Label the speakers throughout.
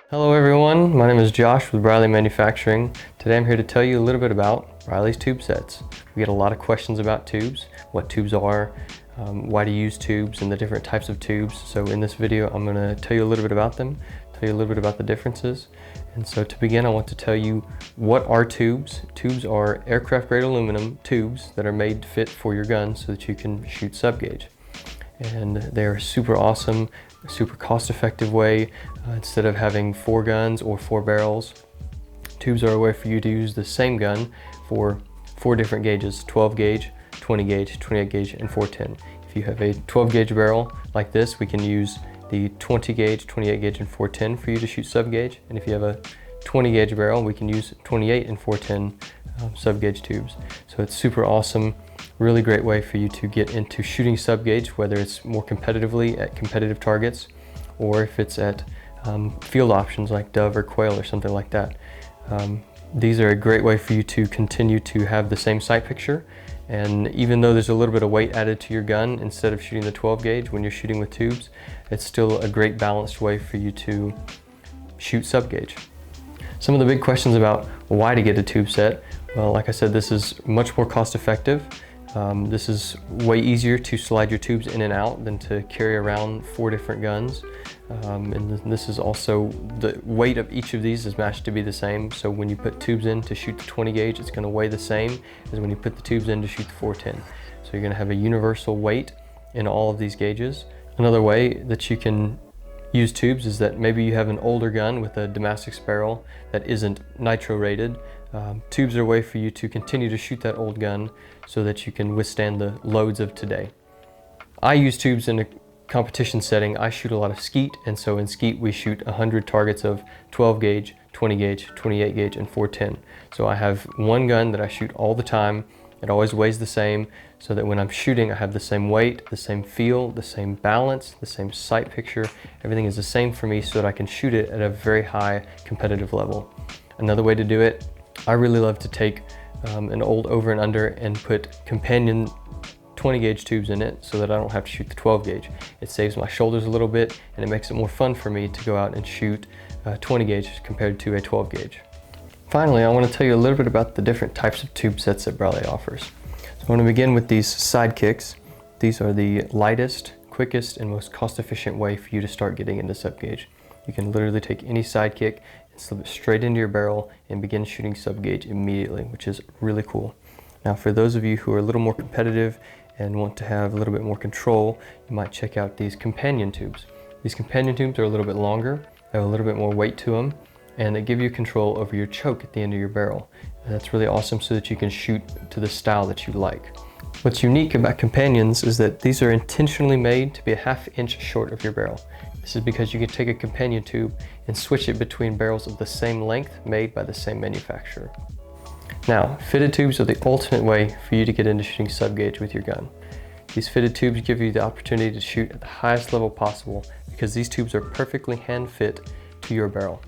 Speaker 1: Hello everyone, my name is Josh with Briley Manufacturing. Today I'm here to tell you a little bit about Briley's tube sets. We get a lot of questions about tubes, what tubes are, why to use tubes, and the different types of tubes. So in this video I'm going to tell you a little bit about them, tell you a little bit about the differences. And so to begin, I want to tell you what are tubes. Tubes are aircraft grade aluminum tubes that are made to fit for your gun so that you can shoot sub-gauge. And they're super awesome, super cost-effective way. Instead of having 4 guns or 4 barrels, tubes are a way for you to use the same gun for 4 different gauges: 12 gauge, 20 gauge, 28 gauge, and 410. If you have a 12 gauge barrel like this, we can use the 20 gauge, 28 gauge, and 410 for you to shoot sub-gauge. And if you have a 20 gauge barrel, we can use 28 and 410 sub-gauge tubes. So it's super awesome. Really great way for you to get into shooting sub-gauge, whether it's more competitively at competitive targets or if it's at field options like dove or quail or something like that. These are a great way for you to continue to have the same sight picture, and even though there's a little bit of weight added to your gun instead of shooting the 12 gauge when you're shooting with tubes, it's still a great balanced way for you to shoot sub-gauge. Some of the big questions about why to get a tube set. Well, like I said, this is much more cost effective. This is way easier to slide your tubes in and out than to carry around 4 different guns. And this is also, the weight of each of these is matched to be the same. So when you put tubes in to shoot the 20 gauge, it's going to weigh the same as when you put the tubes in to shoot the 410. So you're going to have a universal weight in all of these gauges. Another way that you can use tubes is that maybe you have an older gun with a Damascus barrel that isn't nitro rated. Tubes are a way for you to continue to shoot that old gun so that you can withstand the loads of today. I use tubes in a competition setting. I shoot a lot of skeet, and so in skeet we shoot 100 targets of 12 gauge, 20 gauge, 28 gauge, and 410. So I have one gun that I shoot all the time. It always weighs the same, so that when I'm shooting I have the same weight, the same feel, the same balance, the same sight picture. Everything is the same for me so that I can shoot it at a very high competitive level. Another way to do it, I really love to take an old over and under and put companion 20 gauge tubes in it so that I don't have to shoot the 12 gauge. It saves my shoulders a little bit and it makes it more fun for me to go out and shoot 20 gauge compared to a 12 gauge. Finally, I want to tell you a little bit about the different types of tube sets that Briley offers. So I want to begin with these sidekicks. These are the lightest, quickest, and most cost-efficient way for you to start getting into sub-gauge. You can literally take any sidekick and slip it straight into your barrel and begin shooting sub-gauge immediately, which is really cool. Now, for those of you who are a little more competitive and want to have a little bit more control, you might check out these companion tubes. These companion tubes are a little bit longer, they have a little bit more weight to them, and they give you control over your choke at the end of your barrel. And that's really awesome so that you can shoot to the style that you like. What's unique about companions is that these are intentionally made to be a ½ inch short of your barrel. This is because you can take a companion tube and switch it between barrels of the same length made by the same manufacturer. Now, fitted tubes are the ultimate way for you to get into shooting sub-gauge with your gun. These fitted tubes give you the opportunity to shoot at the highest level possible because these tubes are perfectly hand fit to your barrel.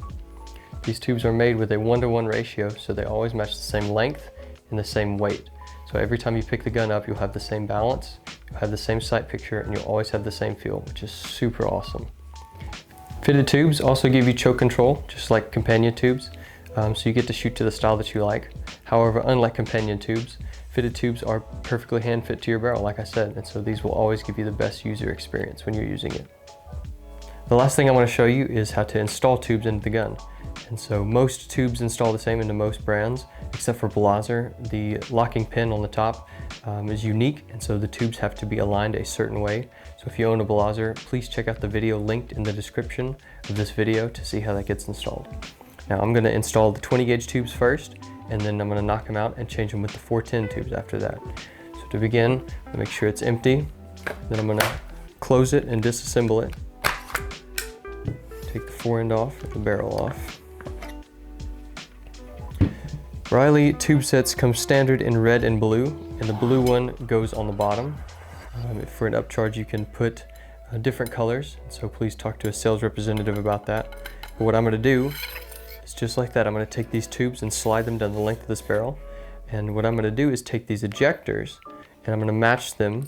Speaker 1: These tubes are made with a 1-to-1 ratio, so they always match the same length and the same weight. So every time you pick the gun up, you'll have the same balance, you'll have the same sight picture, and you'll always have the same feel, which is super awesome. Fitted tubes also give you choke control, just like companion tubes, so you get to shoot to the style that you like. However, unlike companion tubes, fitted tubes are perfectly hand fit to your barrel, like I said, and so these will always give you the best user experience when you're using it. The last thing I want to show you is how to install tubes into the gun. And so most tubes install the same into most brands, except for Blazer. The locking pin on the top is unique, and so the tubes have to be aligned a certain way. So if you own a Blazer, please check out the video linked in the description of this video to see how that gets installed. Now I'm going to install the 20 gauge tubes first, and then I'm going to knock them out and change them with the 410 tubes after that. So to begin, make sure it's empty. Then I'm going to close it and disassemble it. Take the fore end off, the barrel off. Briley tube sets come standard in red and blue, and the blue one goes on the bottom. For an upcharge, you can put different colors, so please talk to a sales representative about that. But what I'm going to do is just like that. I'm going to take these tubes and slide them down the length of this barrel, and what I'm going to do is take these ejectors and I'm going to match them,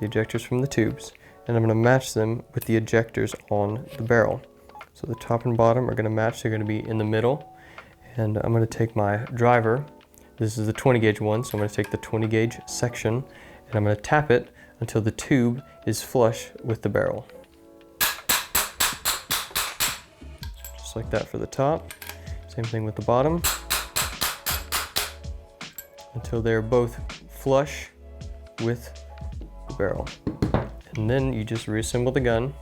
Speaker 1: the ejectors from the tubes, and I'm going to match them with the ejectors on the barrel. So the top and bottom are going to match, they're going to be in the middle, and I'm going to take my driver. This is the 20 gauge one, so I'm going to take the 20 gauge section and I'm going to tap it until the tube is flush with the barrel. Just like that for the top. Same thing with the bottom. Until they're both flush with the barrel. And then you just reassemble the gun,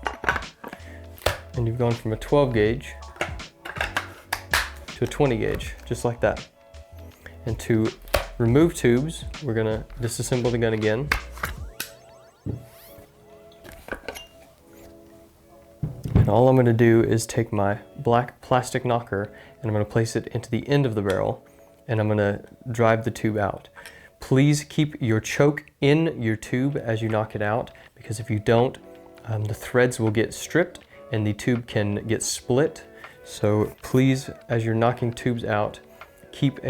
Speaker 1: and you've gone from a 12 gauge to a 20 gauge, just like that. And to remove tubes, we're gonna disassemble the gun again. And all I'm gonna do is take my black plastic knocker and I'm gonna place it into the end of the barrel, and I'm gonna drive the tube out. Please keep your choke in your tube as you knock it out, because if you don't, the threads will get stripped and the tube can get split. So please, as you're knocking tubes out, keep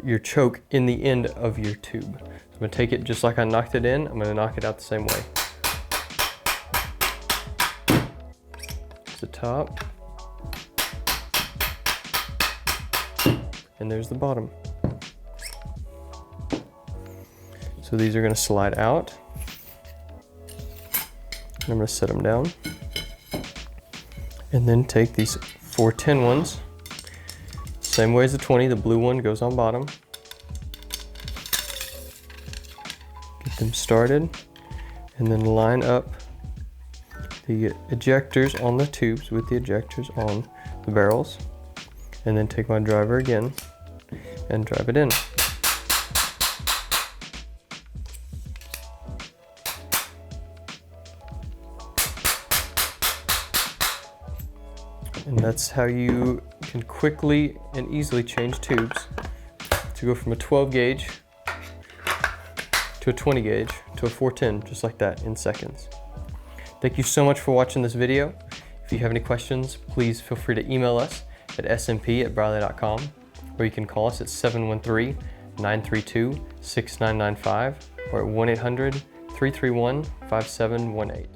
Speaker 1: your choke in the end of your tube. So I'm gonna take it just like I knocked it in, I'm gonna knock it out the same way. There's the top. And there's the bottom. So these are gonna slide out. And I'm gonna set them down. And then take these 410 ones. Same way as the 20, the blue one goes on bottom. Get them started, and then line up the ejectors on the tubes with the ejectors on the barrels. And then take my driver again and drive it in. And that's how you can quickly and easily change tubes to go from a 12 gauge to a 20 gauge to a 410, just like that, in seconds. Thank you so much for watching this video. If you have any questions, please feel free to email us at smp@briley.com, or you can call us at 713-932-6995 or at 1-800-331-5718.